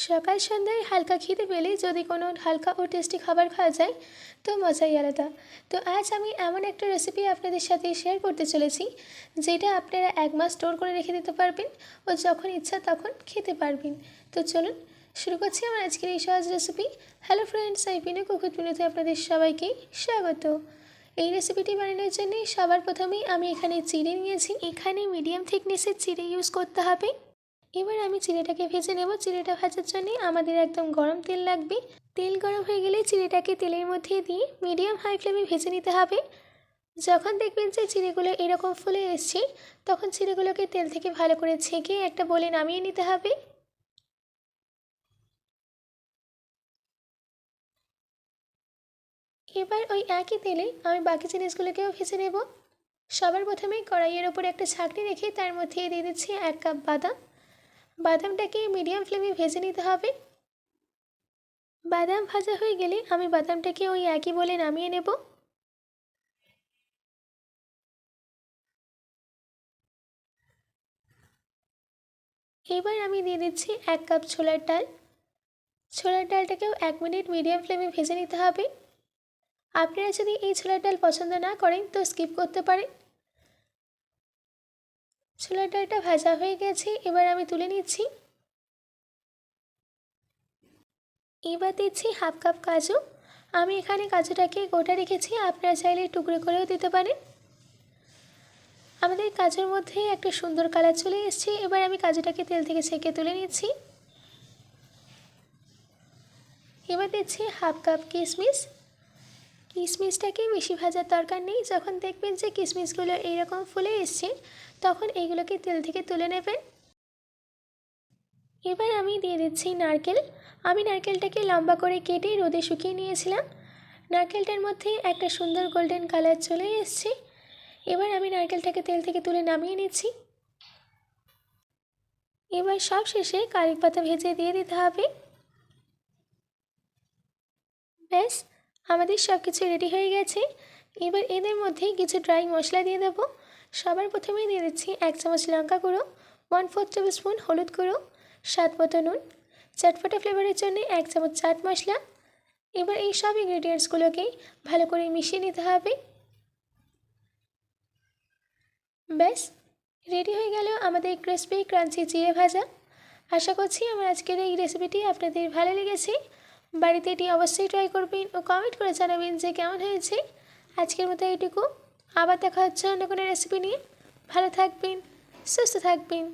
সকাল সন্ধ্যায় হালকা খিদে পেলে যদি কোনো হালকা ও টেস্টি খাবার খাওয়া যায় তো মজাই আলাদা। তো আজ আমি এমন একটা রেসিপি আপনাদের সাথে শেয়ার করতে চলেছি যেটা আপনারা 1 মাস স্টোর করে রেখে দিতে পারবেন ও যখন ইচ্ছা তখন খেতে পারবেন। তো চলুন শুরু করছি আমার আজকের এই সহজ রেসিপি। হ্যালো ফ্রেন্ডস, আমি পিনু কুকুর পিনুতে আপনাদের সবাইকে স্বাগত। এই রেসিপিটি বানানোর জন্য সবার প্রথমেই আমি এখানে চিড়ে নিয়েছি। এখানে মিডিয়াম থিকনেসের চিড়ে ইউজ করতে হবে। এবার আমি চিড়েটাকে ভেজে নেব। চিড়েটা ভাজার জন্য আমাদের একদম গরম তেল লাগবে। তেল গরম হয়ে গেলে চিড়েটাকে তেলের মধ্যে দিয়ে মিডিয়াম হাই ফ্লেমে ভেজে নিতে হবে। যখন দেখবেন যে চিড়েগুলো এরকম ফুলে এসছে তখন চিড়েগুলোকে তেল থেকে ভালো করে ছেঁকে একটা বলে নামিয়ে নিতে হবে। এবার ওই একই তেলে আমি বাকি জিনিসগুলোকেও ভেজে নেব। সবার প্রথমে কড়াইয়ের ওপর একটা ছাঁকনি রেখে তার মধ্যে দিয়ে দিচ্ছি 1 কাপ বাদাম। বাদামটাকে মিডিয়াম ফ্লেমে ভেজে নিতে হবে। বাদাম ভাজা হয়ে গেলে আমি বাদামটাকে ওই একই বলে নামিয়ে নেব। এবার আমি দিয়ে দিচ্ছি 1 কাপ ছোলার ডাল। ছোলার ডালটাকেও 1 মিনিট মিডিয়াম ফ্লেমে ভেজে নিতে হবে। আপনারা যদি এই ছোলার ডাল পছন্দ না করেন তো স্কিপ করতে পারেন। ছোলার ডালটা ভাজা হয়ে গেছে, এবার আমি তুলে নিচ্ছি। এবার দিচ্ছি 1/2 কাপ কাজু। আমি এখানে কাজুটাকে গোটা রেখেছি, আপনারা চাইলে টুকরো করেও দিতে পারেন। আমাদের কাজুর মধ্যে একটা সুন্দর কালার চলে এসেছে। এবার আমি কাজুটাকে তেল থেকে ছেঁকে তুলে নিচ্ছি। এবার দিচ্ছি 1/2 কাপ কিশমিশ। কিশমিশটাকে বেশি ভাজার দরকার নেই। যখন দেখবেন যে কিশমিশগুলো এইরকম ফুলে এসছে তখন এইগুলোকে তেল থেকে তুলে নেবেন। এবার আমি দিয়ে দিচ্ছি নারকেল। আমি নারকেলটাকে লম্বা করে কেটে রোদে শুকিয়ে নিয়েছিলাম। নারকেলটার মধ্যে একটা সুন্দর গোল্ডেন কালার চলে এসছে। এবার আমি নারকেলটাকে তেল থেকে তুলে নামিয়ে নিচ্ছি। এবার সব শেষে কারি পাতা ভেজে দিয়ে দিতে হবে। ব্যাস, আমাদের সব কিছু রেডি হয়ে গেছে। এবার এদের মধ্যে কিছু ড্রাই মশলা দিয়ে দেবো। সবার প্রথমেই দিয়ে দিচ্ছি 1 চামচ লঙ্কা গুঁড়ো, 1/4 টেবিল স্পুন হলুদ গুঁড়ো, স্বাদ মতো নুন, চটপটা ফ্লেভারের জন্য 1 চামচ চাট মশলা। এবার এই সব ইনগ্রেডিয়েন্টসগুলোকেই ভালো করে মিশিয়ে নিতে হবে। ব্যাস, রেডি হয়ে গেল আমাদের ক্রিসপি ক্রাঞ্চি চিড়ে ভাজা। আশা করছি আমার আজকের এই রেসিপিটি আপনাদের ভালো লেগেছে। বাড়িতে এটি অবশ্যই ট্রাই করবেন ও কমেন্ট করে জানাবেন যে কেমন হয়েছে। আজকের মতো এইটুকু, আবার দেখা হচ্ছে অন্য কোনো রেসিপি নিয়ে। ভালো থাকবেন, সুস্থ থাকবেন।